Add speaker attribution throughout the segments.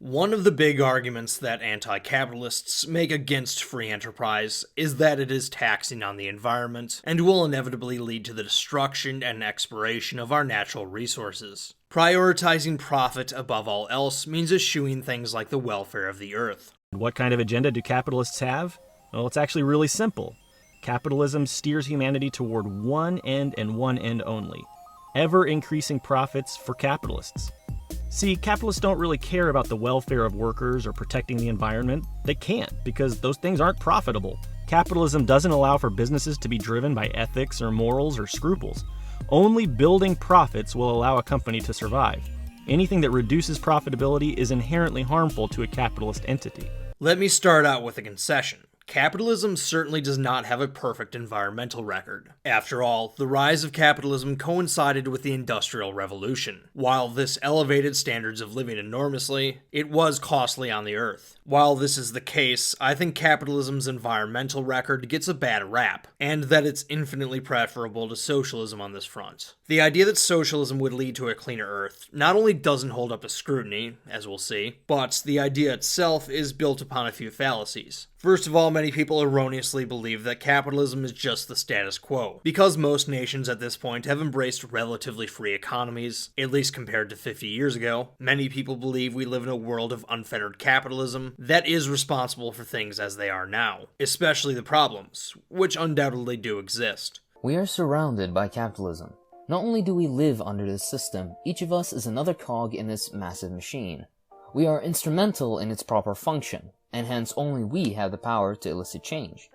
Speaker 1: One of the big arguments that anti-capitalists make against free enterprise is that it is taxing on the environment and will inevitably lead to the destruction and exploration of our natural resources. Prioritizing profit above all else means eschewing things like the welfare of the earth.
Speaker 2: What kind of agenda do capitalists have? Well, it's actually really simple. Capitalism steers humanity toward one end and one end only: ever-increasing profits for capitalists. See, capitalists don't really care about the welfare of workers or protecting the environment. They can't, because those things aren't profitable. Capitalism doesn't allow for businesses to be driven by ethics or morals or scruples. Only building profits will allow a company to survive. Anything that reduces profitability is inherently harmful to a capitalist entity.
Speaker 1: Let me start out with a concession. Capitalism certainly does not have a perfect environmental record. After all, the rise of capitalism coincided with the Industrial Revolution. While this elevated standards of living enormously, it was costly on the earth. While this is the case, I think capitalism's environmental record gets a bad rap, and that it's infinitely preferable to socialism on this front. The idea that socialism would lead to a cleaner earth not only doesn't hold up to scrutiny, as we'll see, but the idea itself is built upon a few fallacies. First of all, many people erroneously believe that capitalism is just the status quo. Because most nations at this point have embraced relatively free economies, at least compared to 50 years ago, many people believe we live in a world of unfettered capitalism that is responsible for things as they are now, especially the problems, which undoubtedly do exist.
Speaker 3: We are surrounded by capitalism. Not only do we live under this system, each of us is another cog in this massive machine. We are instrumental in its proper function, and hence only we have the power to elicit change.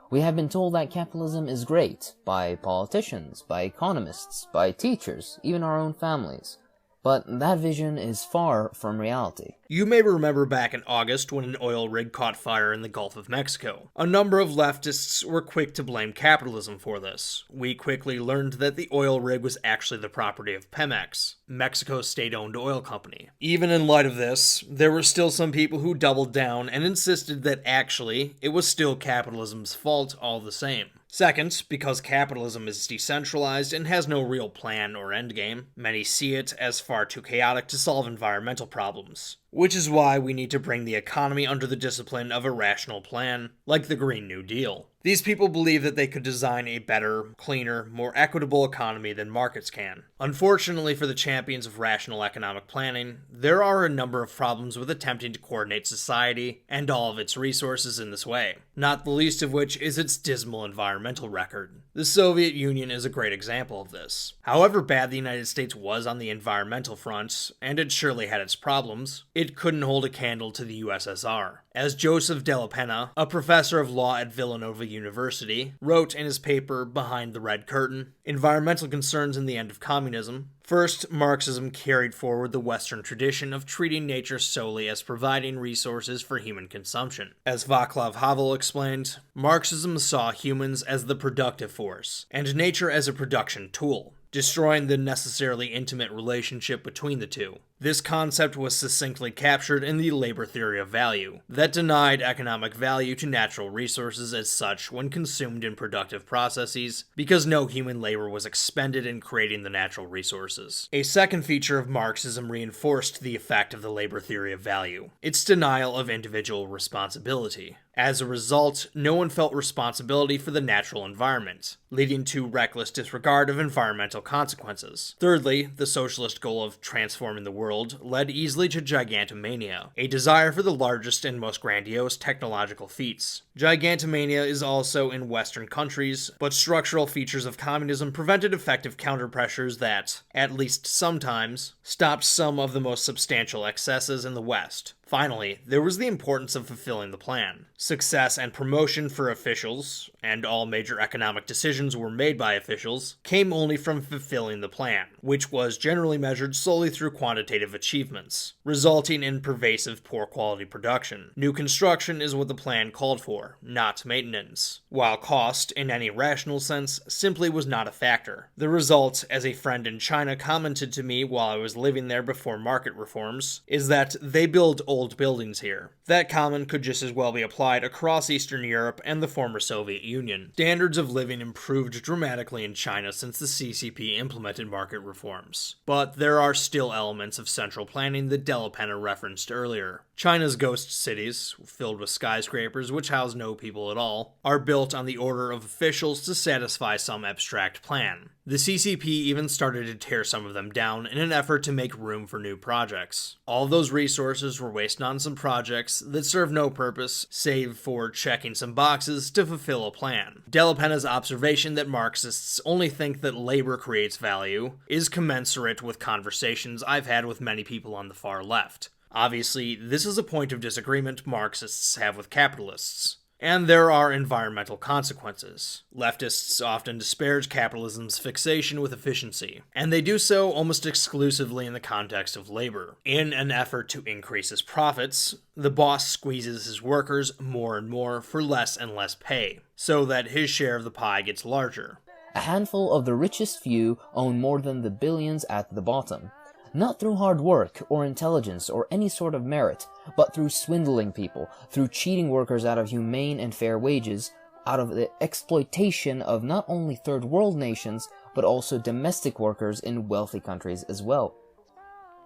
Speaker 3: We have been told that capitalism is great by politicians, by economists, by teachers, even our own families. But that vision is far from reality.
Speaker 1: You may remember back in August when an oil rig caught fire in the Gulf of Mexico. A number of leftists were quick to blame capitalism for this. We quickly learned that the oil rig was actually the property of Pemex, Mexico's state-owned oil company. Even in light of this, there were still some people who doubled down and insisted that actually it was still capitalism's fault all the same. Second, because capitalism is decentralized and has no real plan or endgame, many see it as far too chaotic to solve environmental problems. Which is why we need to bring the economy under the discipline of a rational plan, like the Green New Deal. These people believe that they could design a better, cleaner, more equitable economy than markets can. Unfortunately for the champions of rational economic planning, there are a number of problems with attempting to coordinate society and all of its resources in this way, not the least of which is its dismal environmental record. The Soviet Union is a great example of this. However bad the United States was on the environmental front, and it surely had its problems, it couldn't hold a candle to the USSR. As Joseph Della Penna, a professor of law at Villanova University, wrote in his paper Behind the Red Curtain, Environmental Concerns and the End of Communism, first, Marxism carried forward the Western tradition of treating nature solely as providing resources for human consumption. As Václav Havel explained, Marxism saw humans as the productive force, and nature as a production tool, destroying the necessarily intimate relationship between the two. This concept was succinctly captured in the labor theory of value, that denied economic value to natural resources as such when consumed in productive processes, because no human labor was expended in creating the natural resources. A second feature of Marxism reinforced the effect of the labor theory of value, its denial of individual responsibility. As a result, no one felt responsibility for the natural environment, leading to reckless disregard of environmental consequences. Thirdly, the socialist goal of transforming the world led easily to gigantomania, a desire for the largest and most grandiose technological feats. Gigantomania is also in Western countries, but structural features of communism prevented effective counterpressures that, at least sometimes, stopped some of the most substantial excesses in the West. Finally, there was the importance of fulfilling the plan. Success and promotion for officials, and all major economic decisions were made by officials, came only from fulfilling the plan, which was generally measured solely through quantitative achievements, resulting in pervasive poor quality production. New construction is what the plan called for, not maintenance, while cost, in any rational sense, simply was not a factor. The result, as a friend in China commented to me while I was living there before market reforms, is that they build old buildings here. That comment could just as well be applied across Eastern Europe and the former Soviet Union. Standards of living improved dramatically in China since the CCP implemented market reforms. But there are still elements of central planning that Delapenna referenced earlier. China's ghost cities, filled with skyscrapers which house no people at all, are built on the order of officials to satisfy some abstract plan. The CCP even started to tear some of them down in an effort to make room for new projects. All those resources were wasted on some projects that serve no purpose save for checking some boxes to fulfill a plan. Delapenna's observation that Marxists only think that labor creates value is commensurate with conversations I've had with many people on the far left. Obviously, this is a point of disagreement Marxists have with capitalists. And there are environmental consequences. Leftists often disparage capitalism's fixation with efficiency, and they do so almost exclusively in the context of labor. In an effort to increase his profits, the boss squeezes his workers more and more for less and less pay, so that his share of the pie gets larger.
Speaker 3: A handful of the richest few own more than the billions at the bottom. Not through hard work or intelligence or any sort of merit, but through swindling people, through cheating workers out of humane and fair wages, out of the exploitation of not only third world nations, but also domestic workers in wealthy countries as well.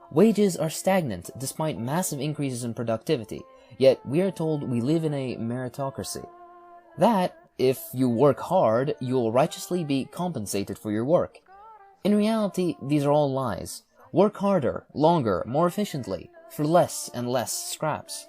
Speaker 3: Wages are stagnant despite massive increases in productivity, yet we are told we live in a meritocracy. That, if you work hard, you will righteously be compensated for your work. In reality, these are all lies. Work harder, longer, more efficiently, for less and less scraps.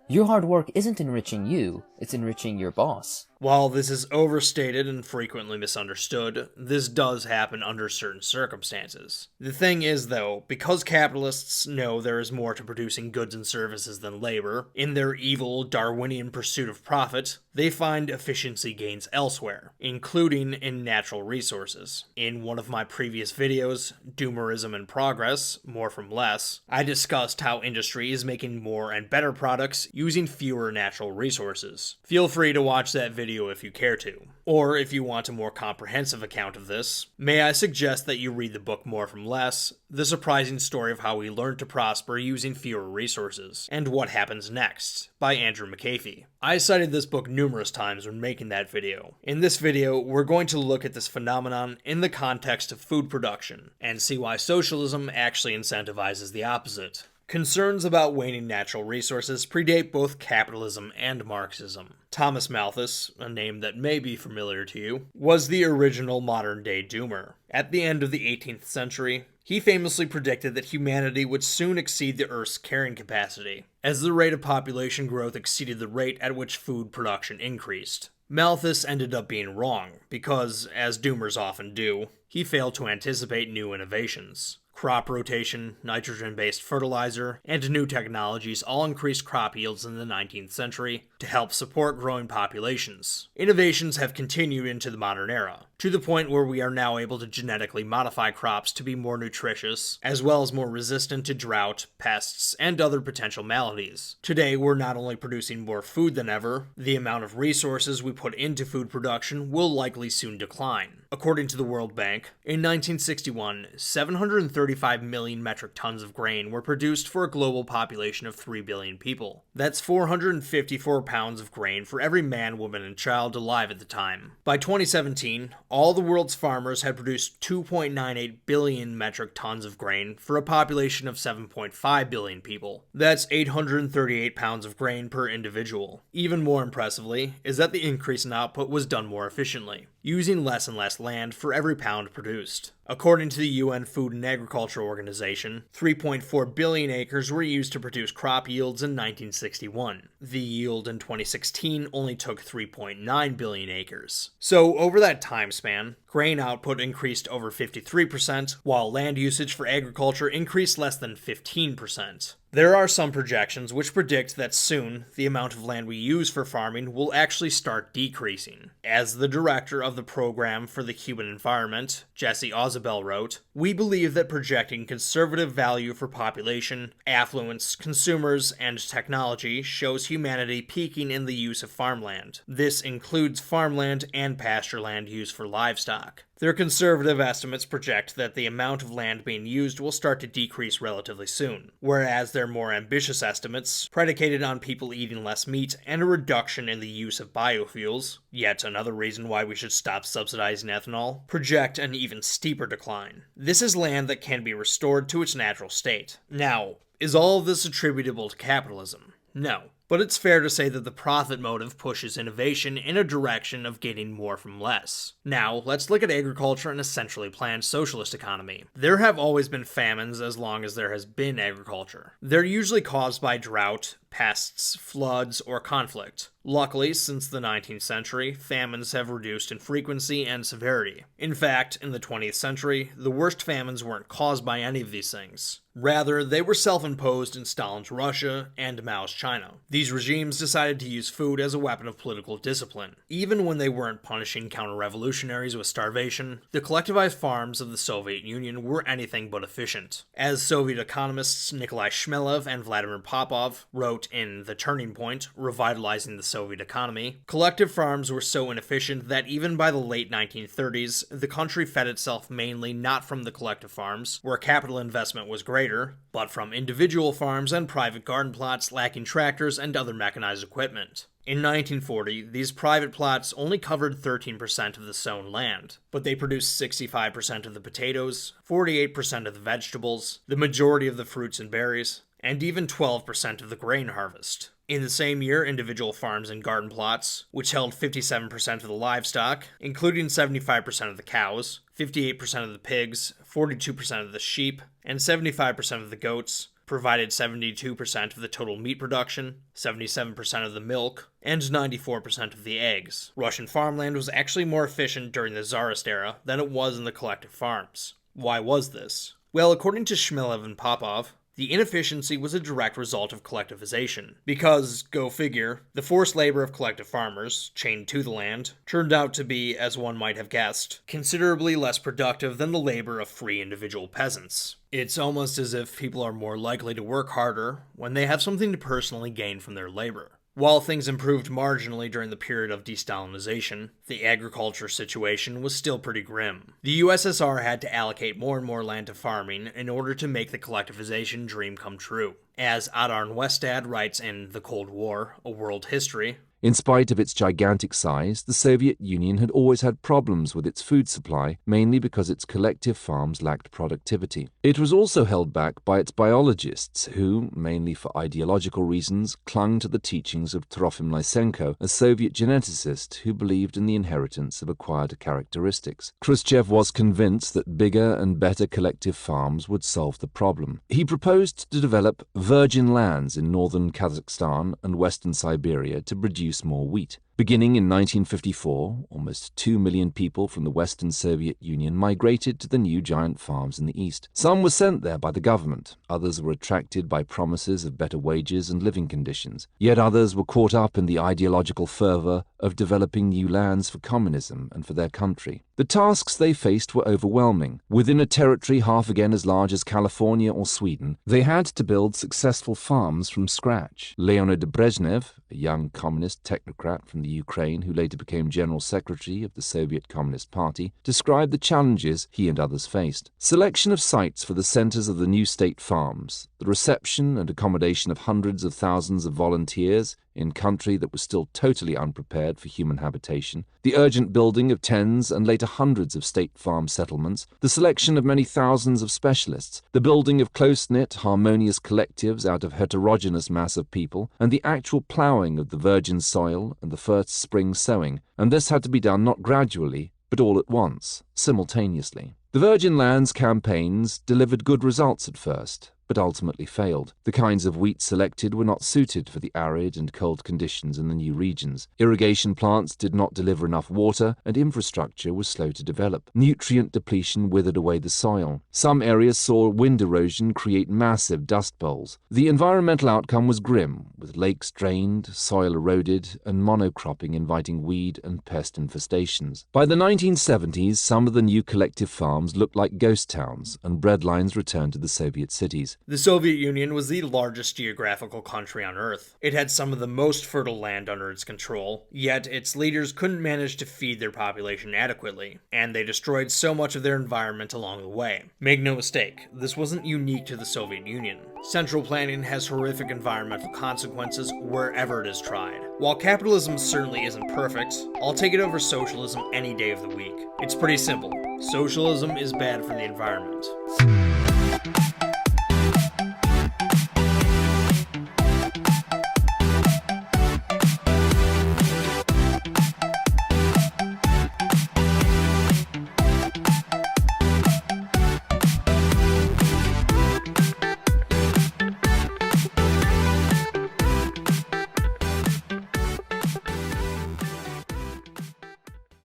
Speaker 3: Your hard work isn't enriching you, it's enriching your boss.
Speaker 1: While this is overstated and frequently misunderstood, this does happen under certain circumstances. The thing is, though, because capitalists know there is more to producing goods and services than labor, in their evil Darwinian pursuit of profit, they find efficiency gains elsewhere, including in natural resources. In one of my previous videos, Dumerism and Progress, More from Less, I discussed how industry is making more and better products using fewer natural resources. Feel free to watch that video if you care to. Or if you want a more comprehensive account of this, may I suggest that you read the book More from Less, the surprising story of how we learned to prosper using fewer resources, and what happens next, by Andrew McAfee. I cited this book numerous times when making that video. In this video, we're going to look at this phenomenon in the context of food production, and see why socialism actually incentivizes the opposite. Concerns about waning natural resources predate both capitalism and Marxism. Thomas Malthus, a name that may be familiar to you, was the original modern-day doomer. At the end of the 18th century, he famously predicted that humanity would soon exceed the Earth's carrying capacity, as the rate of population growth exceeded the rate at which food production increased. Malthus ended up being wrong, because, as doomers often do, he failed to anticipate new innovations. Crop rotation, nitrogen-based fertilizer, and new technologies all increased crop yields in the 19th century to help support growing populations. Innovations have continued into the modern era, to the point where we are now able to genetically modify crops to be more nutritious, as well as more resistant to drought, pests, and other potential maladies. Today, we're not only producing more food than ever, the amount of resources we put into food production will likely soon decline. According to the World Bank, in 1961, 735 million metric tons of grain were produced for a global population of 3 billion people. That's 454 pounds of grain for every man, woman, and child alive at the time. By 2017, all the world's farmers had produced 2.98 billion metric tons of grain for a population of 7.5 billion people. That's 838 pounds of grain per individual. Even more impressively is that the increase in output was done more efficiently, using less and less land for every pound produced. According to the UN Food and Agriculture Organization, 3.4 billion acres were used to produce crop yields in 1961. The yield in 2016 only took 3.9 billion acres. So over that time span, grain output increased over 53%, while land usage for agriculture increased less than 15%. There are some projections which predict that soon the amount of land we use for farming will actually start decreasing. As the director of the Program for the Human Environment, Jesse Ausubel, wrote, "We believe that projecting conservative value for population, affluence, consumers, and technology shows humanity peaking in the use of farmland. This includes farmland and pasture land used for livestock. Their conservative estimates project that the amount of land being used will start to decrease relatively soon, whereas their more ambitious estimates, predicated on people eating less meat and a reduction in the use of biofuels, yet another reason why we should stop subsidizing ethanol, project an even steeper decline. This is land that can be restored to its natural state. Now, is all of this attributable to capitalism? No. But it's fair to say that the profit motive pushes innovation in a direction of getting more from less. Now, let's look at agriculture and a centrally planned socialist economy. There have always been famines as long as there has been agriculture. They're usually caused by drought, pests, floods, or conflict. Luckily, since the 19th century, famines have reduced in frequency and severity. In fact, in the 20th century, the worst famines weren't caused by any of these things. Rather, they were self-imposed in Stalin's Russia and Mao's China. These regimes decided to use food as a weapon of political discipline. Even when they weren't punishing counter-revolutionaries with starvation, the collectivized farms of the Soviet Union were anything but efficient. As Soviet economists Nikolai Shmelev and Vladimir Popov wrote in The Turning Point, Revitalizing the Soviet Economy, collective farms were so inefficient that even by the late 1930s, the country fed itself mainly not from the collective farms, where capital investment was greater, but from individual farms and private garden plots lacking tractors and other mechanized equipment. In 1940, these private plots only covered 13% of the sown land, but they produced 65% of the potatoes, 48% of the vegetables, the majority of the fruits and berries, and even 12% of the grain harvest. In the same year, individual farms and garden plots, which held 57% of the livestock, including 75% of the cows, 58% of the pigs, 42% of the sheep, and 75% of the goats, provided 72% of the total meat production, 77% of the milk, and 94% of the eggs. Russian farmland was actually more efficient during the Tsarist era than it was in the collective farms. Why was this? Well, according to Shmelev and Popov, the inefficiency was a direct result of collectivization, because, go figure, the forced labor of collective farmers, chained to the land, turned out to be, as one might have guessed, considerably less productive than the labor of free individual peasants. It's almost as if people are more likely to work harder when they have something to personally gain from their labor. While things improved marginally during the period of de-Stalinization, the agriculture situation was still pretty grim. The USSR had to allocate more and more land to farming in order to make the collectivization dream come true. As Adorn Westad writes in The Cold War, A World History,
Speaker 4: in spite of its gigantic size, the Soviet Union had always had problems with its food supply, mainly because its collective farms lacked productivity. It was also held back by its biologists who, mainly for ideological reasons, clung to the teachings of Trofim Lysenko, a Soviet geneticist who believed in the inheritance of acquired characteristics. Khrushchev was convinced that bigger and better collective farms would solve the problem. He proposed to develop virgin lands in northern Kazakhstan and western Siberia to produce more wheat. Beginning in 1954, almost 2 million people from the Western Soviet Union migrated to the new giant farms in the east. Some were sent there by the government, others were attracted by promises of better wages and living conditions, yet others were caught up in the ideological fervor of developing new lands for communism and for their country. The tasks they faced were overwhelming. Within a territory half again as large as California or Sweden, they had to build successful farms from scratch. Leonid Brezhnev, a young communist technocrat from the Ukraine who later became General Secretary of the Soviet Communist Party, described the challenges he and others faced. Selection of sites for the centers of the new state farms, the reception and accommodation of hundreds of thousands of volunteers in country that was still totally unprepared for human habitation, the urgent building of tens and later hundreds of state farm settlements, the selection of many thousands of specialists, the building of close-knit, harmonious collectives out of heterogeneous mass of people, and the actual ploughing of the virgin soil and the first spring sowing, and this had to be done not gradually, but all at once, simultaneously. The Virgin Lands campaigns delivered good results at first, but ultimately failed. The kinds of wheat selected were not suited for the arid and cold conditions in the new regions. Irrigation plants did not deliver enough water, and infrastructure was slow to develop. Nutrient depletion withered away the soil. Some areas saw wind erosion create massive dust bowls. The environmental outcome was grim, with lakes drained, soil eroded, and monocropping inviting weed and pest infestations. By the 1970s, some of the new collective farms looked like ghost towns, and breadlines returned to the Soviet cities. 1930s.
Speaker 1: The Soviet Union was the largest geographical country on Earth. It had some of the most fertile land under its control, yet its leaders couldn't manage to feed their population adequately, and they destroyed so much of their environment along the way. Make no mistake, this wasn't unique to the Soviet Union. Central planning has horrific environmental consequences wherever it is tried. While capitalism certainly isn't perfect, I'll take it over socialism any day of the week. It's pretty simple. Socialism is bad for the environment.